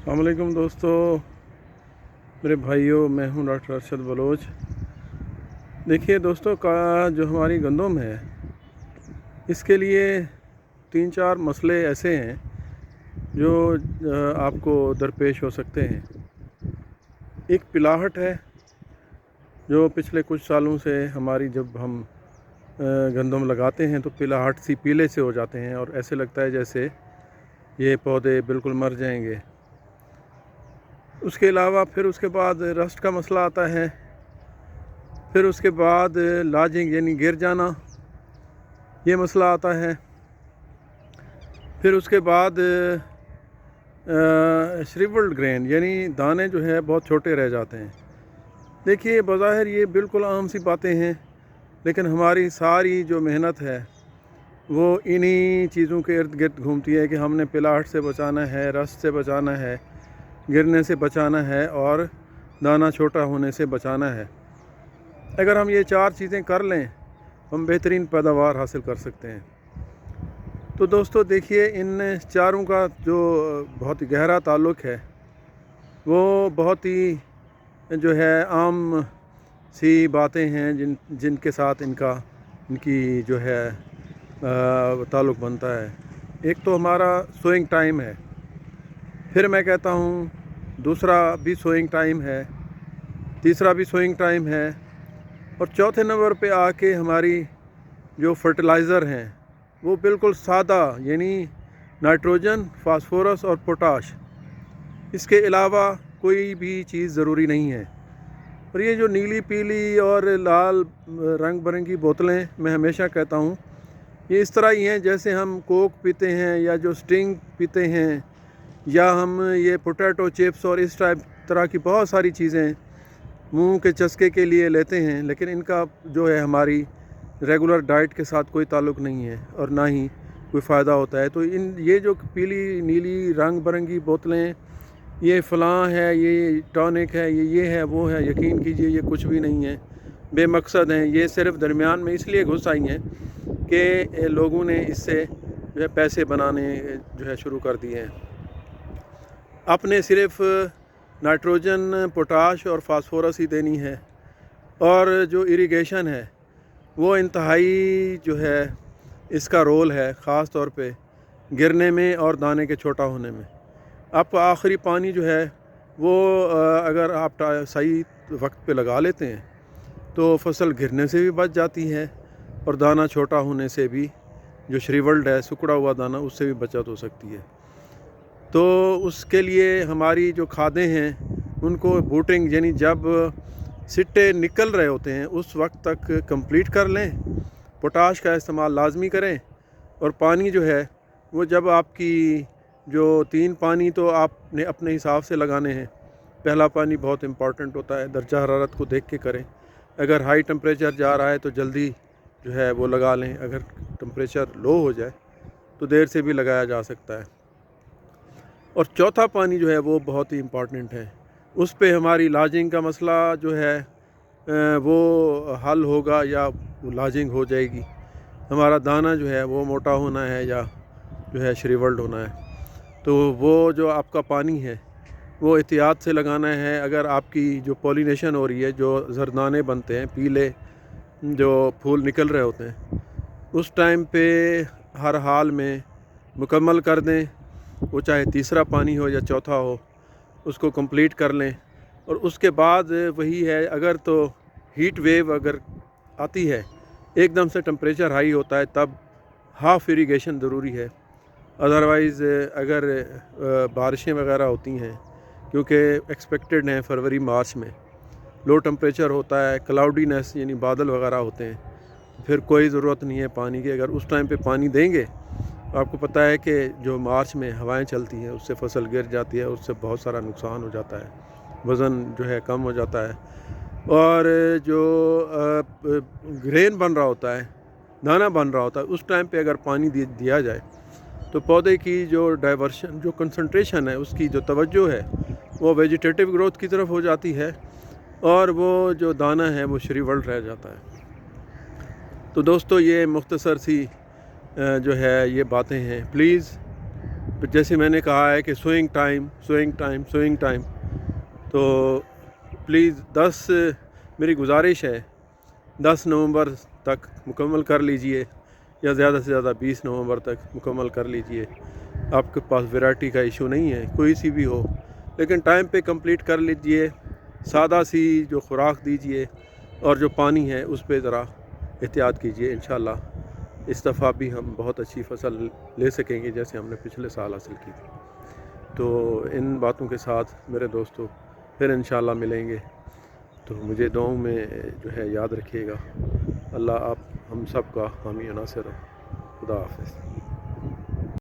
अस्सलाम वालेकुम दोस्तों, मेरे भाइयों, मैं हूं डॉक्टर अरशद बलोच। देखिए दोस्तों, का जो हमारी गंदम है इसके लिए 3-4 मसले ऐसे हैं जो आपको दरपेश हो सकते हैं। एक पिलाहट है जो पिछले कुछ सालों से हमारी, जब हम गंदम लगाते हैं तो पिलाहट सी पीले से हो जाते हैं और ऐसे लगता है जैसे ये पौधे बिल्कुल मर जाएंगे। उसके अलावा फिर उसके बाद रस्ट का मसला आता है। फिर उसके बाद लाजिंग यानी गिर जाना, ये मसला आता है। फिर उसके बाद श्रिवल्ड ग्रेन यानी दाने जो है बहुत छोटे रह जाते हैं। देखिए, बज़ाहिर ये बिल्कुल आम सी बातें हैं, लेकिन हमारी सारी जो मेहनत है वो इन्हीं चीज़ों के इर्द गिर्द घूमती है कि हमने पिलाहट से बचाना है, रस्ट से बचाना है, गिरने से बचाना है और दाना छोटा होने से बचाना है। अगर हम ये 4 चीज़ें कर लें हम बेहतरीन पैदावार हासिल कर सकते हैं। तो दोस्तों देखिए, इन चारों का जो बहुत ही गहरा ताल्लुक़ है वो बहुत ही जो है आम सी बातें हैं जिनके साथ इनकी जो है ताल्लुक़ बनता है। एक तो हमारा सोइंग टाइम है, फिर मैं कहता हूँ दूसरा भी सोइंग टाइम है, तीसरा भी सोइंग टाइम है, और चौथे नंबर पे आके हमारी जो फर्टिलाइज़र हैं वो बिल्कुल सादा, यानी नाइट्रोजन, फास्फोरस और पोटाश, इसके अलावा कोई भी चीज़ ज़रूरी नहीं है। और ये जो नीली पीली और लाल रंग बिरंगी बोतलें, मैं हमेशा कहता हूँ ये इस तरह ही हैं जैसे हम कोक पीते हैं या जो स्टिंग पीते हैं, या हम ये पोटैटो चिप्स और इस तरह की बहुत सारी चीज़ें मुंह के चस्के के लिए लेते हैं, लेकिन इनका जो है हमारी रेगुलर डाइट के साथ कोई ताल्लुक़ नहीं है और ना ही कोई फ़ायदा होता है। तो ये जो पीली नीली रंग बिरंगी बोतलें, ये फ़लाँ है, ये टॉनिक है, ये है, वो है, यकीन कीजिए ये कुछ भी नहीं है, बेमकसद हैं। ये सिर्फ़ दरमियान में इसलिए घुस आई हैं कि लोगों ने इससे जो है पैसे बनाने जो है शुरू कर दिए हैं। आपने सिर्फ़ नाइट्रोजन, पोटाश और फास्फोरस ही देनी है, और जो इरिगेशन है वो इंतहाई जो है इसका रोल है, ख़ास तौर पे गिरने में और दाने के छोटा होने में। आपका आखिरी पानी जो है वो अगर आप सही वक्त पे लगा लेते हैं तो फसल गिरने से भी बच जाती है और दाना छोटा होने से भी, जो श्रिवल्ड है, सिकुड़ा हुआ दाना, उससे भी बचत हो सकती है। तो उसके लिए हमारी जो खादें हैं उनको बूटिंग यानी जब सिट्टे निकल रहे होते हैं उस वक्त तक कंप्लीट कर लें। पोटाश का इस्तेमाल लाजमी करें, और पानी जो है वो जब आपकी जो 3 पानी तो आपने अपने हिसाब से लगाने हैं। पहला पानी बहुत इम्पॉर्टेंट होता है, दर्जा हरारत को देख के करें। अगर हाई टेम्परेचर जा रहा है तो जल्दी जो है वो लगा लें, अगर टेम्परेचर लो हो जाए तो देर से भी लगाया जा सकता है। और चौथा पानी जो है वो बहुत ही इम्पॉर्टेंट है, उस पे हमारी लाजिंग का मसला जो है वो हल होगा, या वो लाजिंग हो जाएगी। हमारा दाना जो है वो मोटा होना है या जो है श्रिवल्ड होना है। तो वो जो आपका पानी है वो एहतियात से लगाना है। अगर आपकी जो पॉलिनेशन हो रही है, जो जरदाने बनते हैं, पीले जो फूल निकल रहे होते हैं, उस टाइम पे हर हाल में मुकम्मल कर दें, वो चाहे तीसरा पानी हो या चौथा हो, उसको कंप्लीट कर लें। और उसके बाद वही है, अगर तो हीट वेव अगर आती है, एकदम से टेम्परेचर हाई होता है, तब हाफ़ इरिगेशन ज़रूरी है। अदरवाइज़ अगर बारिशें वगैरह होती हैं, क्योंकि एक्सपेक्टेड हैं फरवरी मार्च में, लो टेम्परेचर होता है, क्लाउडीनेस यानी बादल वगैरह होते हैं, फिर कोई ज़रूरत नहीं है पानी की। अगर उस टाइम पे पानी देंगे, आपको पता है कि जो मार्च में हवाएं चलती हैं उससे फसल गिर जाती है, उससे बहुत सारा नुकसान हो जाता है, वज़न जो है कम हो जाता है, और जो ग्रेन बन रहा होता है, दाना बन रहा होता है, उस टाइम पे अगर पानी दिया जाए तो पौधे की जो डाइवर्शन, जो कंसंट्रेशन है, उसकी जो तवज्जो है वो वेजिटेटिव ग्रोथ की तरफ हो जाती है, और वो जो दाना है वो श्रिवल्ड रह जाता है। तो दोस्तों, ये मुख्तसर सी जो है ये बातें हैं। प्लीज़ जैसे मैंने कहा है कि सोइंग टाइम, तो प्लीज़ 10 मेरी गुजारिश है 10 नवंबर तक मुकम्मल कर लीजिए, या ज़्यादा से ज़्यादा 20 नवंबर तक मुकम्मल कर लीजिए। आपके पास वैरायटी का इशू नहीं है, कोई सी भी हो, लेकिन टाइम पे कंप्लीट कर लीजिए। सादा सी जो खुराक दीजिए और जो पानी है उस पे ज़रा एहतियात कीजिए। इंशाल्लाह इस दफ़ा भी हम बहुत अच्छी फसल ले सकेंगे जैसे हमने पिछले साल हासिल की थी। तो इन बातों के साथ मेरे दोस्तों फिर इंशाल्लाह मिलेंगे, तो मुझे दुआओं में जो है याद रखिएगा। अल्लाह आप हम सब का हामी नासिर हो। खुदा हाफ़िज़।